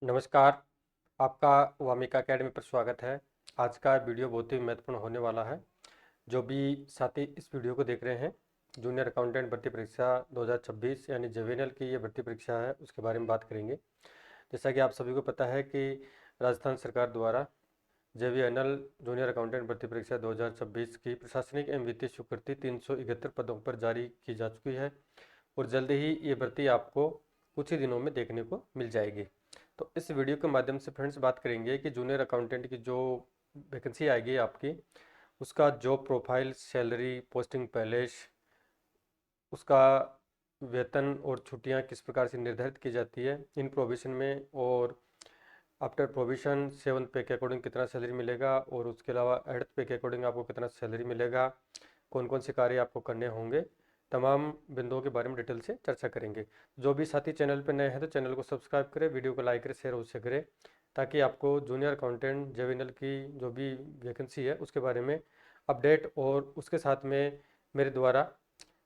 नमस्कार, आपका वामिका अकेडमी पर स्वागत है। आज का वीडियो बहुत ही महत्वपूर्ण होने वाला है। जो भी साथी इस वीडियो को देख रहे हैं, जूनियर अकाउंटेंट भर्ती परीक्षा 2026 यानी जेवीएनएल की ये भर्ती परीक्षा है, उसके बारे में बात करेंगे। जैसा कि आप सभी को पता है कि राजस्थान सरकार द्वारा जेवीएनएल जूनियर अकाउंटेंट भर्ती परीक्षा 2026 की प्रशासनिक एवं वित्तीय स्वीकृति 371 पदों पर जारी की जा चुकी है और जल्द ही ये भर्ती आपको कुछ ही दिनों में देखने को मिल जाएगी। तो इस वीडियो के माध्यम से फ्रेंड्स बात करेंगे कि जूनियर अकाउंटेंट की जो वैकेंसी आएगी आपकी, उसका job profile, salary, posting palace, उसका वेतन और छुट्टियां किस प्रकार से निर्धारित की जाती है इन प्रोविजन में, और आफ्टर प्रोविजन 7th पे के अकॉर्डिंग कितना सैलरी मिलेगा, और उसके अलावा 8th पे के अकॉर्डिंग आपको कितना सैलरी मिलेगा, कौन कौन से कार्य आपको करने होंगे, तमाम बिंदुओं के बारे में डिटेल से चर्चा करेंगे। जो भी साथी चैनल पर नए हैं तो चैनल को सब्सक्राइब करें, वीडियो को लाइक करें, शेयर अवश्य करें, ताकि आपको जूनियर अकाउंटेंट जेवीएनएल की जो भी वैकेंसी है उसके बारे में अपडेट, और उसके साथ में मेरे द्वारा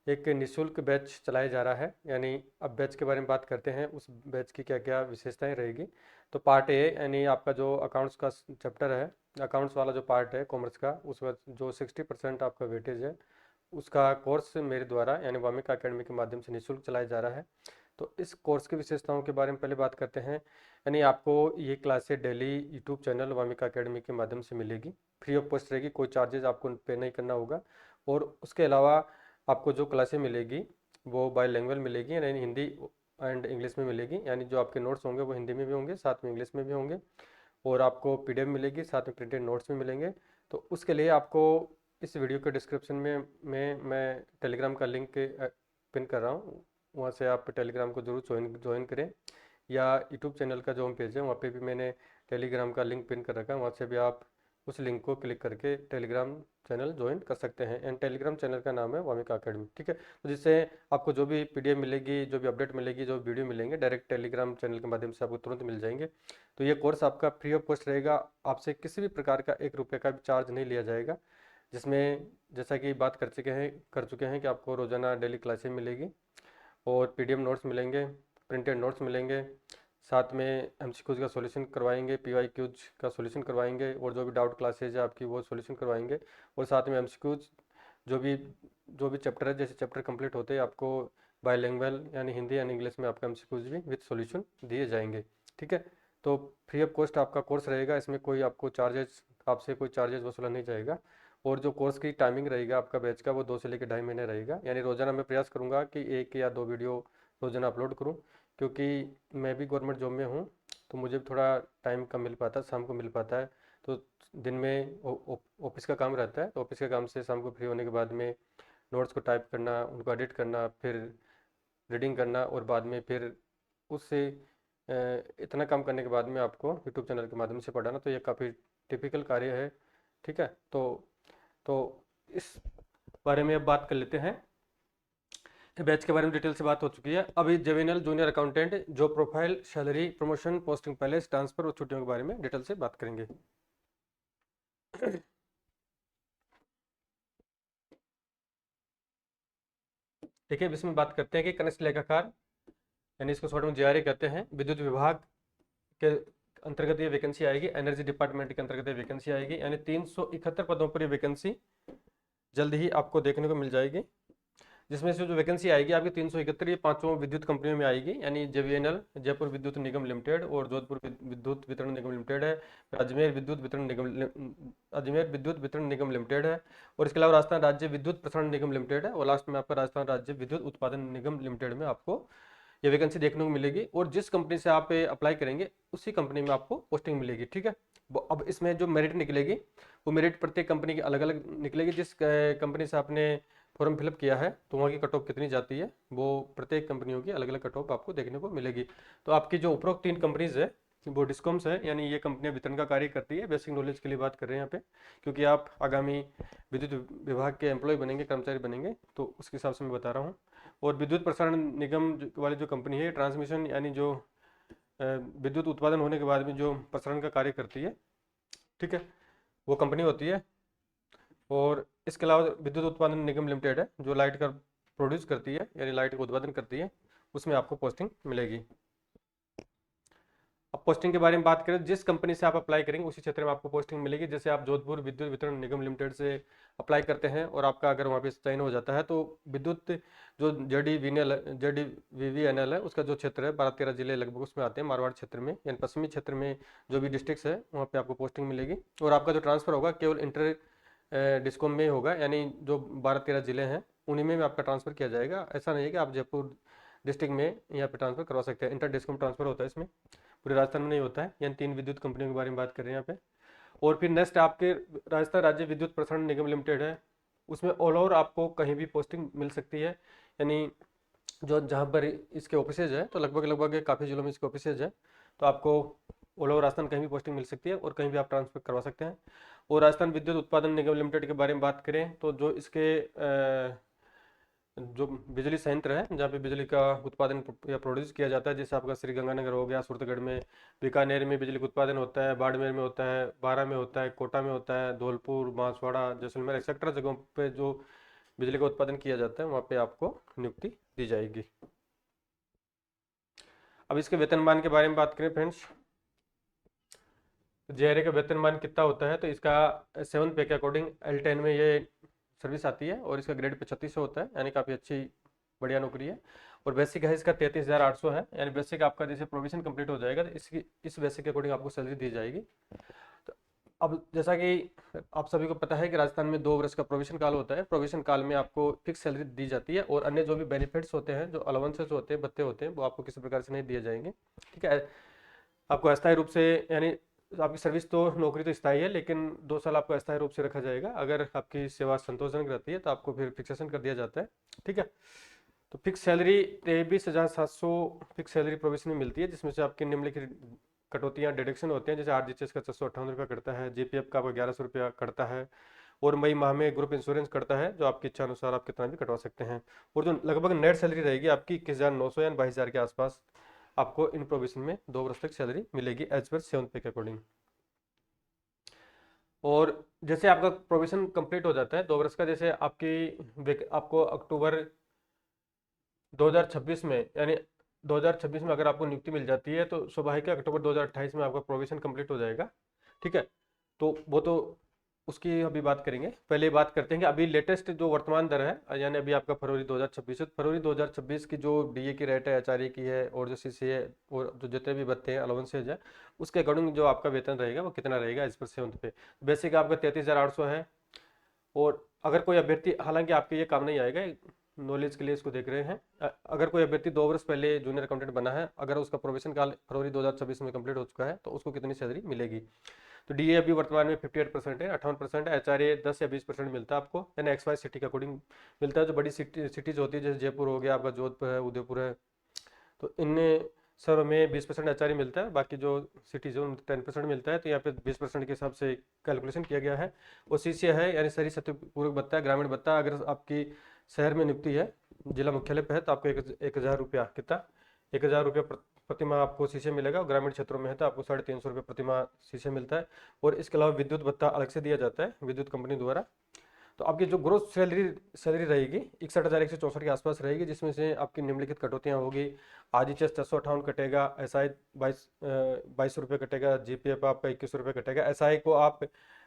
एक निःशुल्क बैच चलाया जा रहा है। यानी अब बैच के बारे में बात करते हैं, उस बैच की क्या क्या विशेषताएं रहेगी। तो पार्ट ए यानी आपका जो अकाउंट्स का चैप्टर है, अकाउंट्स वाला जो पार्ट है कॉमर्स का, उसमें जो 60% आपका वेटेज है, उसका कोर्स मेरे द्वारा यानी वामिका अकेडमी के माध्यम से निःशुल्क चलाया जा रहा है। तो इस कोर्स की विशेषताओं के बारे में पहले बात करते हैं। यानी आपको ये classes daily YouTube channel Wamiqa academy के माध्यम से मिलेगी, फ्री ऑफ कॉस्ट रहेगी, कोई चार्जेज आपको पे नहीं करना होगा। और उसके अलावा आपको जो क्लासेस मिलेगी वो बाईलैंग्वेज मिलेगी, यानी हिंदी एंड इंग्लिश में मिलेगी। यानी जो आपके नोट्स होंगे वो हिंदी में भी होंगे, साथ में इंग्लिश में भी होंगे, और आपको पीडीएफ मिलेगी, साथ में प्रिंटेड नोट्स भी मिलेंगे। तो उसके लिए आपको इस वीडियो के डिस्क्रिप्शन में मैं टेलीग्राम का लिंक पिन कर रहा हूँ, वहाँ से आप टेलीग्राम को जरूर ज्वाइन करें, या यूट्यूब चैनल का जो होम पेज है वहाँ पे भी मैंने टेलीग्राम का लिंक पिन कर रखा है, वहाँ से भी आप उस लिंक को क्लिक करके टेलीग्राम चैनल ज्वाइन कर सकते हैं। एंड टेलीग्राम चैनल का नाम है वामिका अकेडमी, ठीक है। तो जिससे आपको जो भी पीडीएफ मिलेगी, जो भी अपडेट मिलेगी, जो वीडियो मिलेंगे, डायरेक्ट टेलीग्राम चैनल के माध्यम से आपको तुरंत मिल जाएंगे। तो ये कोर्स आपका फ्री ऑफ कॉस्ट रहेगा, आपसे किसी भी प्रकार का 1 रुपये का भी चार्ज नहीं लिया जाएगा। जिसमें जैसा कि बात कर चुके हैं कि आपको रोज़ाना डेली क्लासेस मिलेगी, और पीडीएफ नोट्स मिलेंगे, प्रिंटेड नोट्स मिलेंगे, साथ में एमसीक्यूज का सॉल्यूशन करवाएंगे, पीवाईक्यूज का सॉल्यूशन करवाएंगे, और जो भी डाउट क्लासेज है आपकी वो सॉल्यूशन करवाएंगे। और साथ में एमसीक्यूज जो भी चैप्टर है, जैसे चैप्टर कंप्लीट होते हैं आपको बाईलैंग्वेज यानी हिंदी यानी इंग्लिश में आपका एमसीक्यूज भी विद सॉल्यूशन दिए जाएंगे, ठीक है। तो फ्री ऑफ कॉस्ट आपका कोर्स रहेगा, इसमें कोई आपको आपसे कोई चार्जेस वसूला नहीं जाएगा। और जो कोर्स की टाइमिंग रहेगा आपका बैच का, वो 2 से लेकर 2.5 महीने रहेगा। यानी रोजाना मैं प्रयास करूंगा कि 1 या 2 वीडियो रोजाना अपलोड करूं, क्योंकि मैं भी गवर्नमेंट जॉब में हूं, तो मुझे भी थोड़ा टाइम कम मिल पाता है, शाम को मिल पाता है। तो दिन में ऑफिस का काम रहता है, तो ऑफिस के काम से शाम को फ्री होने के बाद में नोट्स को टाइप करना, उनको एडिट करना, फिर रीडिंग करना, और बाद में फिर उससे इतना काम करने के बाद में आपको यूट्यूब चैनल के माध्यम से पढ़ाना, तो ये काफ़ी टिपिकल कार्य है, ठीक है। तो इस बारे में अब बात कर लेते हैं। बैच के बारे में डिटेल से बात हो चुकी है। अभी जेवीएनएल जूनियर अकाउंटेंट जो profile, salary, promotion, posting palace, transfer और छुट्टियों के बारे में डिटेल से बात करेंगे। देखिए, इसमें बात करते हैं कि कनिष्ठ लेखाकार यानी इसको शॉर्ट में जीआरए कहते हैं, विद्युत विभाग के अंतर्गत ये वैकेंसी आएगी, एनर्जी डिपार्टमेंट के अंतर्गत ये वैकेंसी आएगी। यानी 371 पदों पर ये वैकेंसी जल्द ही आपको देखने को मिल जाएगी। जिसमें से जो वैकेंसी आएगी आपकी 371 ये पांचों विद्युत कंपनियों में आएगी, यानी जेवीएनएल जयपुर विद्युत निगम लिमिटेड, और जोधपुर विद्युत वितरण निगम लिमिटेड है, अजमेर विद्युत वितरण निगम लिमिटेड है, और इसके अलावा राजस्थान राज्य विद्युत प्रसारण निगम लिमिटेड है, और लास्ट में आपका राजस्थान राज्य विद्युत उत्पादन निगम लिमिटेड में आपको ये वैकेंसी देखने को मिलेगी। और जिस कंपनी से आप अप्लाई करेंगे उसी कंपनी में आपको पोस्टिंग मिलेगी, ठीक है। अब इसमें जो मेरिट निकलेगी वो मेरिट प्रत्येक कंपनी की अलग अलग निकलेगी। जिस कंपनी से आपने फॉर्म फिलअप किया है तो वहाँ की कट ऑफ कितनी जाती है, वो प्रत्येक कंपनियों की अलग अलग कट ऑफ आपको देखने को मिलेगी। तो आपकी जो उपरोक्त 3 कंपनीज है वो डिस्कॉम्स है, यानी ये कंपनियां वितरण का कार्य करती है। बेसिक नॉलेज के लिए बात कर रहे हैं यहाँ पे, क्योंकि आप आगामी विद्युत विभाग के एम्प्लॉय बनेंगे, कर्मचारी बनेंगे, तो उसके हिसाब से मैं बता रहा हूँ। और विद्युत प्रसारण निगम वाली जो कंपनी है, ट्रांसमिशन यानी जो विद्युत उत्पादन होने के बाद में जो प्रसारण का कार्य करती है, ठीक है, वो कंपनी होती है। और इसके अलावा विद्युत उत्पादन निगम लिमिटेड है जो लाइट का प्रोड्यूस करती है, यानी लाइट का उत्पादन करती है, उसमें आपको पोस्टिंग मिलेगी। अब पोस्टिंग के बारे में बात करें, जिस कंपनी से आप अप्लाई करेंगे उसी क्षेत्र में आपको पोस्टिंग मिलेगी। जैसे आप जोधपुर विद्युत वितरण निगम लिमिटेड से अप्लाई करते हैं और आपका अगर वहाँ पे चयन हो जाता है तो विद्युत जो JDVVNL है उसका जो क्षेत्र है 12-13 जिले लगभग उसमें आते हैं, मारवाड़ क्षेत्र में यानी पश्चिमी क्षेत्र में जो भी डिस्ट्रिक्ट है वहाँ पे आपको पोस्टिंग मिलेगी। और आपका जो ट्रांसफर होगा केवल इंटर डिस्कॉम में होगा, यानी जो 12-13 जिले हैं उन्हीं में आपका ट्रांसफर किया जाएगा। ऐसा नहीं है कि आप जयपुर डिस्ट्रिक्ट में यहाँ पे ट्रांसफर करवा सकते हैं, इंटर डिस्कॉम ट्रांसफर होता है इसमें, पूरे राजस्थान में नहीं होता है। यानी 3 विद्युत कंपनियों के बारे में बात कर रहे हैं यहाँ पे। और फिर नेक्स्ट आपके राजस्थान राज्य विद्युत प्रसारण निगम लिमिटेड है, उसमें ऑल ओवर आपको कहीं भी पोस्टिंग मिल सकती है। यानी जो जहाँ पर इसके ऑफिसेज है तो लगभग काफ़ी जिलों में इसके ऑफिसेज है, तो आपको ऑल ओवर राजस्थान कहीं भी पोस्टिंग मिल सकती है और कहीं भी आप ट्रांसफर करवा सकते हैं। और राजस्थान विद्युत उत्पादन निगम लिमिटेड के बारे में बात करें तो जो इसके जो बिजली संयंत्र है जहाँ पे बिजली का उत्पादन या प्रोड्यूस किया जाता है, जैसे आपका श्री गंगानगर हो गया, सूरतगढ़ में, बीकानेर में बिजली का उत्पादन होता है, बाड़मेर में होता है, बारां में होता है, कोटा में होता है, धौलपुर, बांसवाड़ा, जैसलमेर एक्सेट्रा जगहों पे जो बिजली का उत्पादन किया जाता है वहाँ पे आपको नियुक्ति दी जाएगी। अब इसके वेतनमान के बारे में बात करें फ्रेंड्स, JRA का वेतनमान कितना होता है, तो इसका 7th पे के अकॉर्डिंग L10 में ये सर्विस आती है और इसका ग्रेड 3500 होता है, यानी काफ़ी अच्छी बढ़िया नौकरी है। और बेसिक है इसका 33,800 है, यानी बेसिक आपका जैसे प्रोविजन कंप्लीट हो जाएगा तो इसकी इस बेसिक के अकॉर्डिंग आपको सैलरी दी जाएगी। तो अब जैसा कि आप सभी को पता है कि राजस्थान में 2 वर्ष का प्रोविजन काल होता है, प्रोविजन काल में आपको फिक्स सैलरी दी जाती है और अन्य जो भी बेनिफिट्स होते हैं, जो अलाउंसेस होते हैं, भत्ते होते हैं, वो आपको किसी प्रकार से नहीं दिए जाएंगे। ठीक है, आपको अस्थायी रूप से, यानी आपकी सर्विस तो नौकरी तो स्थायी है लेकिन 2 साल आपको अस्थायी रूप से रखा जाएगा। अगर आपकी सेवा संतोषजनक रहती है तो आपको फिर फिक्सेशन कर दिया जाता है। ठीक है, तो fix salary 23,700 fix salary provision में मिलती है, जिसमें से आपकी निम्नलिखित कटौतियाँ डिडक्शन होते हैं। जैसे RGHS का 658 रुपया कटता है, GPF का आपका 1100 रुपया कटता है और मई माह में ग्रुप इंश्योरेंस कटता है, जो आपकी इच्छा अनुसार आप कितना भी कटवा सकते हैं। और जो लगभग नेट सैलरी रहेगी आपकी 21,900 या 22,000 के आसपास आपको इन प्रोविजन में 2 वर्ष तक सैलरी मिलेगी एज पर 7th पे के अकॉर्डिंग। और जैसे आपका प्रोविजन कंप्लीट हो जाता है 2 वर्ष का, जैसे आपको अक्टूबर 2026 में, यानी 2026 में अगर आपको नियुक्ति मिल जाती है तो स्वाभाविक है अक्टूबर 2028 में आपका प्रोविजन कंप्लीट हो जाएगा। ठीक है, तो वो तो उसकी अभी बात करेंगे। पहले बात करते हैं कि अभी लेटेस्ट जो वर्तमान दर है, यानी अभी आपका फरवरी 2026 है, फरवरी 2026 की जो DA की रेट है, HRA की है और जो CCA और जो जितने भी भत्ते हैं, अलाउंसेज है, उसके अकॉर्डिंग जो आपका वेतन रहेगा वो कितना रहेगा इस पर 7th पे। बेसिक आपका 33,800 है। और अगर कोई अभ्यर्थी, हालांकि आपके ये काम नहीं आएगा, नॉलेज के लिए इसको देख रहे हैं, अगर कोई अभ्यर्थी 2 वर्ष पहले जूनियर अकाउंटेंट बना है, अगर उसका प्रोबेशन काल फरवरी 2026 में कंप्लीट हो चुका है तो उसको कितनी सैलरी मिलेगी। तो DA अभी वर्तमान में 58% है, 58% है। HRA 10 या 20% मिलता है आपको, यानी XY सिटी के अकॉर्डिंग मिलता है। जो बड़ी सिटीज होती है जैसे जयपुर हो गया, आपका जोधपुर है, उदयपुर है, तो इनमें शहरों में 20% HRA मिलता है, बाकी जो सिटीज है उनमें 10% मिलता है। तो यहाँ पे 20% के हिसाब से कैलकुलेशन किया गया है। और CCA है, यानी शहरी सत्यपूर्वक भत्ता है, ग्रामीण भत्ता। अगर आपकी शहर में नियुक्ति है, जिला मुख्यालय पे है, तो आपको 1,000 रुपया, कितना 1,000 रुपया प्रति माह आपको CCA मिलेगा। और ग्रामीण क्षेत्रों में है तो आपको 350 रुपये प्रति माह CCA मिलता है। और इसके अलावा विद्युत भत्ता अलग से दिया जाता है विद्युत कंपनी द्वारा। तो आपकी जो ग्रोथ सैलरी रहेगी 61,164 के आसपास रहेगी, जिसमें से आपकी निम्नलिखित कटौतियाँ होगी। RGHS 658 कटेगा, SI 22 रुपये कटेगा, GPF आपका 21 रुपये कटेगा। SI को आप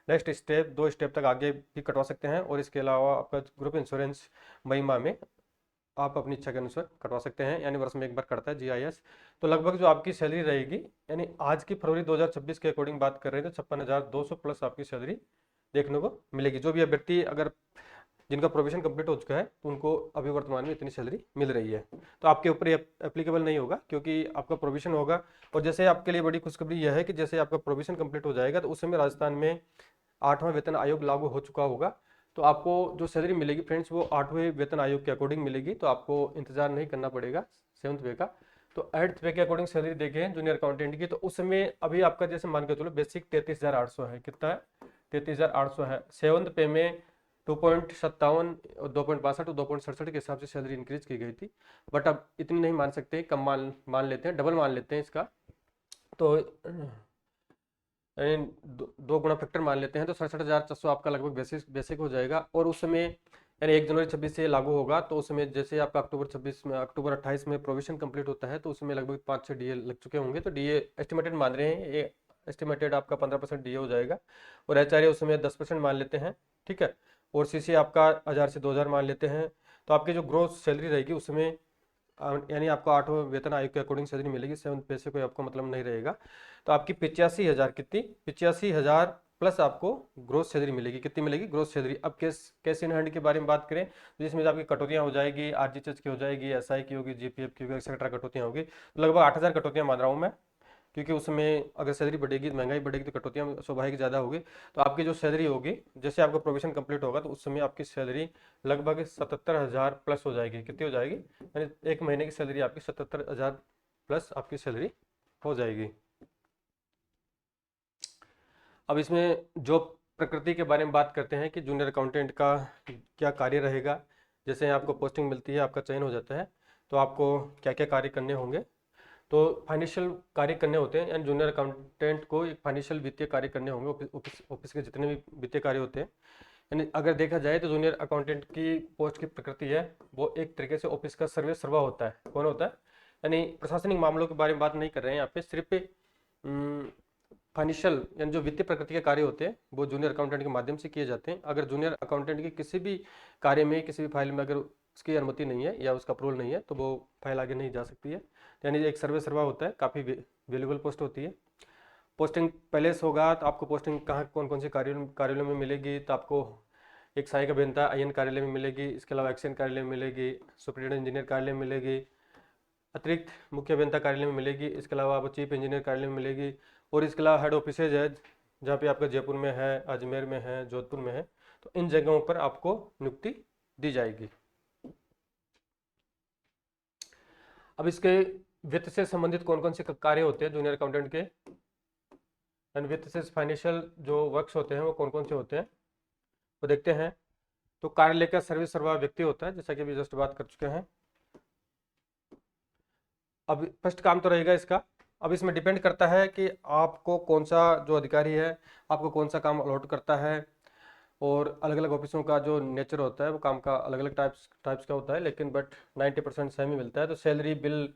नेक्स्ट स्टेप 2 स्टेप तक आगे भी कटवा सकते हैं। और इसके अलावा आपका ग्रुप इंश्योरेंस मई माह में आप अपनी इच्छा के अनुसार कटवा सकते हैं, यानी वर्ष में एक बार कटता है GIS। तो लगभग जो आपकी सैलरी रहेगी, यानी आज की फरवरी 2026 के अकॉर्डिंग बात कर रहे हैं तो 56,200 प्लस आपकी सैलरी देखने को मिलेगी। जो भी अभ्यर्थी अगर जिनका प्रोविजन कंप्लीट हो चुका है तो उनको अभी वर्तमान में इतनी सैलरी मिल रही है। तो आपके ऊपर ये एप्लीकेबल नहीं होगा क्योंकि आपका प्रोविजन होगा। और जैसे आपके लिए बड़ी खुशखबरी यह है कि जैसे आपका प्रोविजन कंप्लीट हो जाएगा तो उस समय राजस्थान में 8वां वेतन आयोग लागू हो चुका होगा। तो आपको जो सैलरी मिलेगी फ्रेंड्स वो 8वें वेतन आयोग के अकॉर्डिंग मिलेगी, तो आपको इंतजार नहीं करना पड़ेगा 7th पे का। तो 8th पे के अकॉर्डिंग सैलरी देखें जूनियर अकाउंटेंट की, तो उस समय अभी आपका जैसे मान के चलो बेसिक 33,800 है, कितना है 33,800 है। 7th पे में 2.57 2.62 और 2.67 के हिसाब से सैलरी इंक्रीज की गई थी। बट अब इतनी नहीं मान सकते, कम मान लेते हैं, डबल मान लेते हैं इसका। तो 2 गुना फैक्टर मान लेते हैं तो 67,400 आपका लगभग बेसिक हो जाएगा। और उस समय यानी 1 जनवरी 26 से लागू होगा। तो उसमें जैसे आपका अक्टूबर 28 में प्रोविजन कंप्लीट होता है, तो उसमें लगभग 5-6 डीए लग चुके होंगे। तो डीए एस्टिमेटेड मान रहे हैं, ये एस्टिमेटेड आपका 15% डीए हो जाएगा, और एचआरए उसमें 10% मान लेते हैं, ठीक है। और सीसी आपका 1000 से 2000 मान लेते हैं। तो आपकी जो ग्रोस सैलरी रहेगी उसमें यानी आपको 8वें वेतन आयोग के अकॉर्डिंग सैलरी मिलेगी, 7 पैसे कोई आपको मतलब नहीं रहेगा। तो आपकी 85,000 कितनी, 85,000 प्लस आपको ग्रोस सैलरी मिलेगी। कितनी मिलेगी ग्रोस सैलरी। अब कैश इन हैंड के बारे में बात करें, तो जिसमें आपकी कटौतियां हो जाएगी, आरजीएचएस की हो जाएगी, एसआई की होगी, जीपीएफ की होगी, एक्सेट्रा कटौतियां होगी। तो लगभग 8,000 कटौतियां मान रहा हूँ मैं, क्योंकि उसमें अगर सैलरी बढ़ेगी तो महंगाई बढ़ेगी, तो कटौतियां स्वाभाविक ज़्यादा होगी। तो आपकी जो सैलरी होगी, जैसे आपका प्रोविजन कंप्लीट होगा, तो उस समय आपकी सैलरी लगभग 77,000 प्लस हो जाएगी। कितनी हो जाएगी, यानी एक महीने की सैलरी आपकी 77,000 प्लस आपकी सैलरी हो जाएगी। अब इसमें जॉब प्रकृति के बारे में बात करते हैं कि जूनियर अकाउंटेंट का क्या कार्य रहेगा। जैसे आपको पोस्टिंग मिलती है, आपका चयन हो जाता है, तो आपको क्या क्या कार्य करने होंगे। तो फाइनेंशियल कार्य करने होते हैं, यानी जूनियर अकाउंटेंट को एक फाइनेंशियल वित्तीय कार्य करने होंगे। ऑफिस के जितने भी वित्तीय कार्य होते हैं, यानी अगर देखा जाए तो जूनियर अकाउंटेंट की पोस्ट की प्रकृति है, वो एक तरीके से ऑफिस का सर्वे सर्वा होता है। कौन होता है, यानी प्रशासनिक मामलों के बारे में बात नहीं कर रहे हैं यहाँ पे, सिर्फ फाइनेंशियल यानी जो वित्तीय प्रकृति के कार्य होते हैं वो जूनियर अकाउंटेंट के माध्यम से किए जाते हैं। अगर जूनियर अकाउंटेंट की किसी भी कार्य में, किसी भी फाइल में अगर उसकी अनुमति नहीं है या उसका अप्रूवल नहीं है, तो वो फाइल आगे नहीं जा सकती है। यानी एक सर्वे सर्वा होता है, काफ़ी वैल्यूबल पोस्ट होती है। पोस्टिंग पैलेस होगा, तो आपको पोस्टिंग कहाँ कौन कौन से कार्यालयों में मिलेगी। तो आपको एक सहायक अभियंता आईएन कार्यालय में मिलेगी, इसके अलावा एक्शन कार्यालय में मिलेगी, सुपरिटेंडेंट इंजीनियर कार्यालय में मिलेगी, अतिरिक्त मुख्य अभियंता कार्यालय में मिलेगी, इसके अलावा आपको चीफ इंजीनियर कार्यालय में मिलेगी। और इसके अलावा हेड ऑफिसेज है, जहाँ पे आपका जयपुर में है, अजमेर में है, जोधपुर में है। तो इन जगहों पर आपको नियुक्ति दी जाएगी। अब इसके वित्त से संबंधित कौन कौन से कार्य होते हैं जूनियर अकाउंटेंट के, वित्त से फाइनेंशियल जो वर्क्स होते हैं वो कौन कौन से होते हैं वो देखते हैं। तो कार्यालय का सर्विस सर्वा व्यक्ति होता है, जैसा कि अभी जस्ट बात कर चुके हैं। अब फर्स्ट काम तो रहेगा इसका। अब इसमें डिपेंड करता है कि आपको कौन सा जो अधिकारी है आपको कौन सा काम अलॉट करता है, और अलग अलग ऑफिसों का जो नेचर होता है वो काम का अलग अलग टाइप्स का होता है, लेकिन बट 90% सेम ही मिलता है। तो सैलरी बिल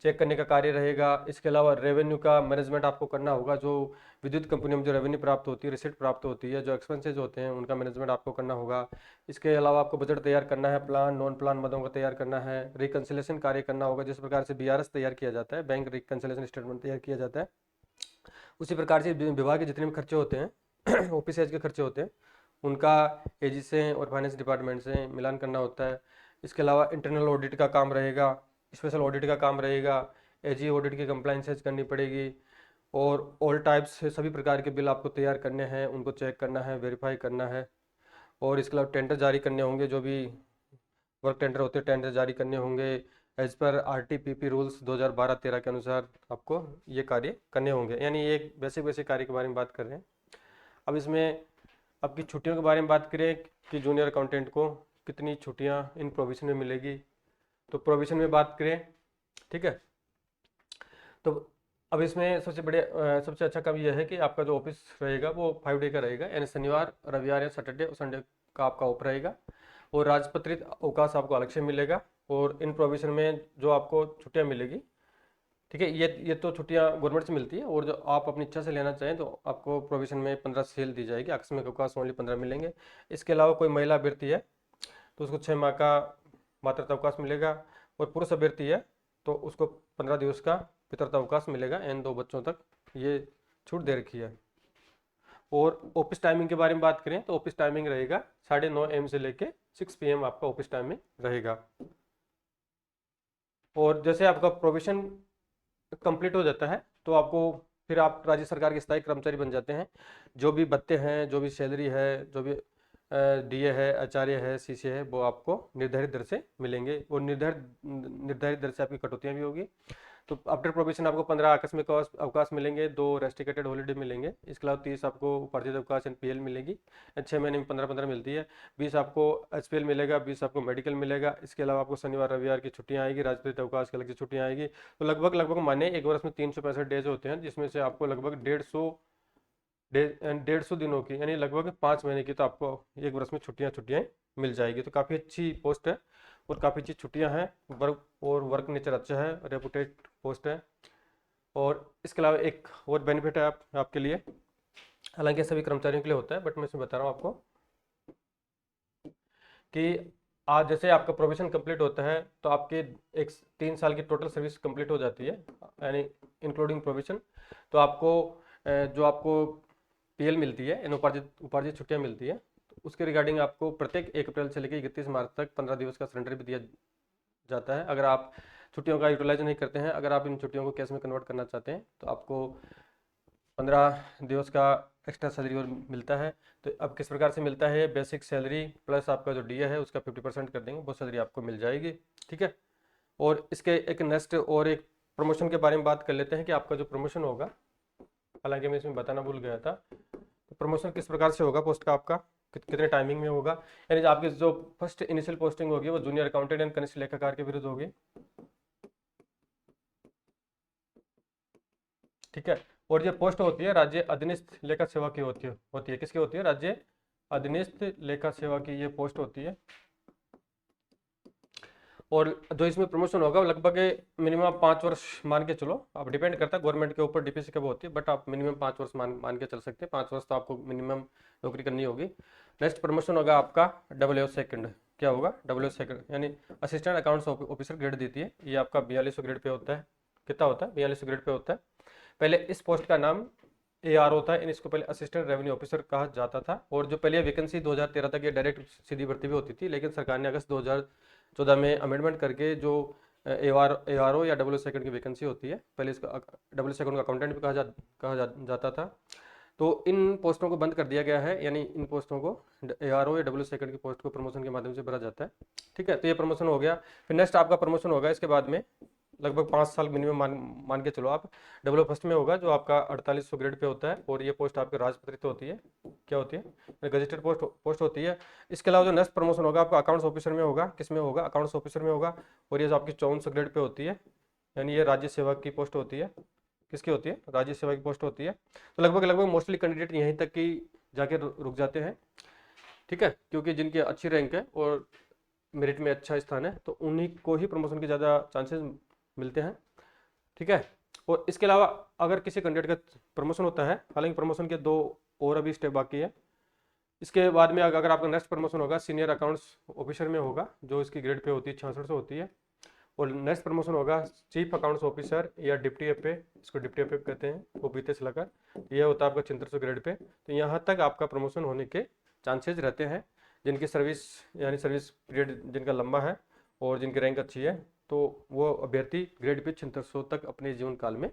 चेक करने का कार्य रहेगा। इसके अलावा रेवेन्यू का मैनेजमेंट आपको करना होगा, जो विद्युत कंपनियों में जो रेवेन्यू प्राप्त होती है, रिसिप्ट प्राप्त होती है, जो एक्सपेंसेज होते हैं उनका मैनेजमेंट आपको करना होगा। इसके अलावा आपको बजट तैयार करना है, प्लान नॉन प्लान मदों का तैयार करना है, रिकन्सिलेशन कार्य करना होगा। जिस प्रकार से बीआरएस तैयार किया जाता है, बैंक रिकन्सिलेशन स्टेटमेंट तैयार किया जाता है, उसी प्रकार से विभाग के जितने भी खर्चे होते हैं ऑफिस एज के खर्चे होते हैं, उनका एजी से और फाइनेंस डिपार्टमेंट से मिलान करना होता है। इसके अलावा इंटरनल ऑडिट का काम रहेगा, स्पेशल ऑडिट का काम रहेगा, एजी ऑडिट की कंप्लाइंसेज करनी पड़ेगी, और ऑल टाइप्स से सभी प्रकार के बिल आपको तैयार करने हैं, उनको चेक करना है, वेरीफाई करना है। और इसके अलावा टेंडर जारी करने होंगे, जो भी वर्क टेंडर होते हैं टेंडर जारी करने होंगे। एज पर आरटीपीपी रूल्स 2012-13 के अनुसार आपको ये कार्य करने होंगे। यानी ये बेसिक बेसिक कार्य के बारे में बात कर रहे हैं। अब इसमें आपकी छुट्टियों के बारे में बात करें कि जूनियर अकाउंटेंट को कितनी छुट्टियां इन प्रोविजन में मिलेगी। तो प्रोविजन में बात करें, ठीक है, तो अब इसमें सबसे अच्छा काम यह है कि आपका जो ऑफिस रहेगा वो 5 डे का रहेगा, यानी शनिवार, रविवार या सैटरडे और संडे का आपका ऑफ रहेगा, और राजपत्रित अवकाश आपको अलग से मिलेगा। और इन प्रोविजन में जो आपको छुट्टियां मिलेगी, ठीक है, ये तो छुट्टियां गवर्नमेंट से मिलती है, और जो आप अपनी इच्छा से लेना चाहें तो आपको प्रोविजन में 15 सेल दी जाएगी, आकस्मिक अवकाश ओनली 15 मिलेंगे। इसके अलावा कोई महिला अभ्यर्थी है तो उसको 6 माह का मातृत्व अवकाश मिलेगा, और पुरुष अभ्यर्थी है तो उसको 15 दिवस का पितृत्व अवकाश मिलेगा। इन 2 बच्चों तक ये छूट दे रखी है। और ऑफिस टाइमिंग के बारे में बात करें तो ऑफिस टाइमिंग रहेगा 9:30 AM से लेके 6 PM आपका ऑफिस टाइमिंग रहेगा। और जैसे आपका प्रोविजन कंप्लीट हो जाता है तो आपको फिर आप राज्य सरकार के स्थायी कर्मचारी बन जाते हैं। जो भी भत्ते हैं, जो भी सैलरी है, जो भी डीए है, आचार्य है, सीसी है, वो आपको निर्धारित दर से मिलेंगे, और निर्धारित दर से आपकी कटौतियां भी होगी। तो आफ्टर प्रोबेशन आपको 15 आकस्मिक अवकाश मिलेंगे, 2 रेस्ट्रिकेटेड हॉलीडे मिलेंगे, इसके अलावा 30 आपको उपार्जित अवकाश एनपीएल मिलेगी, 6 महीने में 15-15 मिलती है, 20 आपको एचपीएल मिलेगा, 20 आपको मेडिकल मिलेगा। इसके अलावा आपको शनिवार रविवार की छुट्टियां आएगी, राजपत्रित अवकाश की अलग से छुट्टियां आएगी। तो लगभग माने एक वर्ष में 365 डेज होते हैं, जिसमें से आपको लगभग 150 150 दिनों की यानी लगभग 5 महीने की तो आपको एक वर्ष में छुट्टियाँ मिल जाएगी। तो काफ़ी अच्छी पोस्ट है और काफ़ी अच्छी छुट्टियाँ हैं। वर्क नेचर अच्छा है, रेपुटेड पोस्ट है। और इसके अलावा एक और बेनिफिट है आपके लिए, हालांकि सभी कर्मचारियों के लिए होता है, बट मैं इसमें बता रहा हूँ आपको कि आज जैसे आपका प्रोबेशन कंप्लीट होता है तो आपके एक 3 साल की टोटल सर्विस कंप्लीट हो जाती है, यानी इंक्लूडिंग प्रोबेशन। तो आपको जो आपको पीएल मिलती है, इन उपार्जित उपार्जित छुट्टियां मिलती है, तो उसके रिगार्डिंग आपको प्रत्येक 1 अप्रैल से लेकर 31 मार्च तक 15 दिवस का सरेंडर भी दिया जाता है। अगर आप छुट्टियों का यूटिलाइज नहीं करते हैं, अगर आप इन छुट्टियों को कैश में कन्वर्ट करना चाहते हैं, तो आपको 15 दिवस का एक्स्ट्रा सैलरी और मिलता है। तो अब किस प्रकार से मिलता है, बेसिक सैलरी प्लस आपका जो डीए है उसका 50% कर देंगे, वो सैलरी आपको मिल जाएगी। ठीक है। और इसके एक नेक्स्ट और एक प्रमोशन के बारे में बात कर लेते हैं कि आपका जो प्रमोशन होगा, हालांकि मैं इसमें बताना भूल गया था, तो प्रमोशन किस प्रकार से होगा पोस्ट का आपका, कितने टाइमिंग में होगा। यानी आपकी जो फर्स्ट इनिशियल पोस्टिंग होगी वो जूनियर अकाउंटेंट एंड कनिष्ठ लेखाकार के विरुद्ध होगी। ठीक है। और ये पोस्ट होती है राज्य अधीनस्थ लेखा सेवा की होती है किसकी होती है, राज्य अधीनस्थ लेखा सेवा की ये पोस्ट होती है। और जो इसमें प्रमोशन होगा वो लगभग मिनिमम 5 वर्ष मान के चलो, अब डिपेंड करता है गवर्नमेंट के ऊपर, डीपीसी कब होती है, बट आप मिनिमम 5 वर्ष मान के चल सकते हैं। 5 वर्ष तो आपको मिनिमम नौकरी करनी होगी। नेक्स्ट प्रमोशन होगा आपका डब्ल्यू सेकंड। क्या होगा, डब्ल्यू सेकंड यानी असिस्टेंट अकाउंट्स ऑफिसर ग्रेड देती है, ये आपका 4200 ग्रेड पे होता है। कितना होता है, 4200 ग्रेड पे होता है। पहले इस पोस्ट का नाम AR होता है, इसको पहले असिस्टेंट रेवेन्यू ऑफिसर कहा जाता था। और जो पहले वैकेंसी 2013 तक ये डायरेक्ट सीधी भर्ती भी होती थी, लेकिन सरकार ने अगस्त 2014 में अमेंडमेंट करके जो ARO या डब्ल्यू सेकंड की वैकेंसी होती है, पहले इसका डब्ल्यू सेकंड का अकाउंटेंट भी जाता था, तो इन पोस्टों को बंद कर दिया गया है। यानी इन पोस्टों को ARO या डब्ल्यू सेकंड की पोस्ट को प्रमोशन के माध्यम से भरा जाता है। ठीक है, तो ये प्रमोशन हो गया। फिर नेक्स्ट आपका प्रमोशन होगा इसके बाद में लगभग 5 साल मिनिमम मान के चलो आप, डब्ल्यू फर्स्ट में होगा जो आपका 4800 ग्रेड पे होता है, और ये पोस्ट आपके राजपत्रित होती है। क्या होती है, गजेटेड पोस्ट होती है। इसके अलावा जो नेक्स्ट प्रमोशन होगा आपका अकाउंट्स ऑफिसर में होगा, किस में होगा, अकाउंट्स ऑफिसर में होगा, और ये जो आपकी 5400 ग्रेड पे होती है, यानी ये राज्य सेवा की पोस्ट होती है। किसकी होती है, राज्य सेवा की पोस्ट होती है। तो लगभग लगभग मोस्टली कैंडिडेट यहीं तक की जाके रुक जाते हैं। ठीक है, क्योंकि जिनकी अच्छी रैंक है और मेरिट में अच्छा स्थान है, तो उन्हीं को ही प्रमोशन के ज़्यादा चांसेस मिलते हैं। ठीक है। और इसके अलावा अगर किसी कैंडिडेट का प्रमोशन होता है, हालांकि प्रमोशन के 2 और अभी स्टेप बाकी है, इसके बाद में अगर आपका नेक्स्ट प्रमोशन होगा सीनियर अकाउंट्स ऑफिसर में होगा, जो इसकी ग्रेड पे होती है 6600 होती है। और नेक्स्ट प्रमोशन होगा चीफ अकाउंट्स ऑफिसर या डिप्टी एफए, इसको डिप्टी एफए कहते हैं, वो बीते से लेकर यह होता है आपका 7600 ग्रेड पे। तो यहाँ तक आपका प्रमोशन होने के चांसेस रहते हैं। जिनकी सर्विस यानी सर्विस पीरियड जिनका लंबा है और जिनकी रैंक अच्छी है, तो वो अभ्यर्थी ग्रेड पे 7600 तक अपने जीवन काल में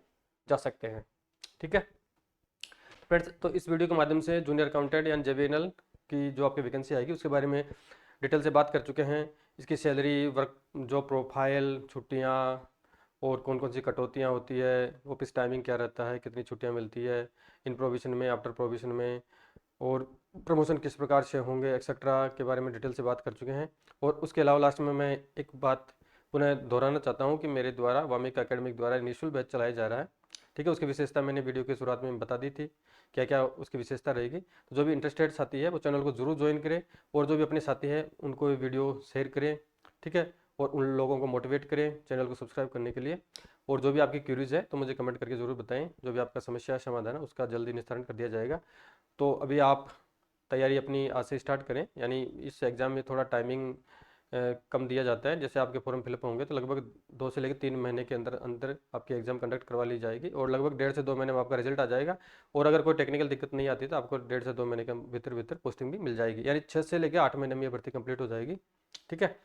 जा सकते हैं। ठीक है फ्रेंड्स, तो इस वीडियो के माध्यम से जूनियर अकाउंटेंट यानी JVNL की जो आपकी वैकेंसी आएगी उसके बारे में डिटेल से बात कर चुके हैं। इसकी सैलरी, वर्क जो प्रोफाइल, छुट्टियाँ और कौन कौन सी कटौतियाँ होती है, ऑफिस टाइमिंग क्या रहता है, कितनी छुट्टियाँ मिलती है इन प्रोविजन में, आफ्टर प्रोविजन में, और प्रमोशन किस प्रकार से होंगे एक्सेट्रा के बारे में डिटेल से बात कर चुके हैं। और उसके अलावा लास्ट में मैं एक बात पुनः दोहराना चाहता हूँ कि मेरे द्वारा वामिका एकेडमिक द्वारा निःशुल्क बैच चलाया जा रहा है। ठीक है, उसकी विशेषता मैंने वीडियो की शुरुआत में बता दी थी, क्या क्या उसकी विशेषता रहेगी। तो जो भी इंटरेस्टेड साथी है वो चैनल को जरूर ज्वाइन करें, और जो भी अपने साथी हैं उनको वीडियो शेयर करें। ठीक है, और उन लोगों को मोटिवेट करें चैनल को सब्सक्राइब करने के लिए। और जो भी आपकी क्यूरीज है तो मुझे कमेंट करके ज़रूर बताएं, जो भी आपका समस्या समाधान है उसका जल्दी निस्तारण कर दिया जाएगा। तो अभी आप तैयारी अपनी आज से स्टार्ट करें, यानी इस एग्ज़ाम में थोड़ा टाइमिंग कम दिया जाता है। जैसे आपके फॉर्म फिलअप होंगे तो लगभग 2 से लेकर 3 महीने के अंदर अंदर आपकी एग्जाम कंडक्ट करवा ली जाएगी, और लगभग 1.5 से 2 महीने में आपका रिजल्ट आ जाएगा। और अगर कोई टेक्निकल दिक्कत नहीं आती तो आपको 1.5 से 2 महीने के भीतर भीतर पोस्टिंग भी मिल जाएगी, यानी 6 से लेकर 8 महीने में ये भर्ती कंप्लीट हो जाएगी। ठीक है,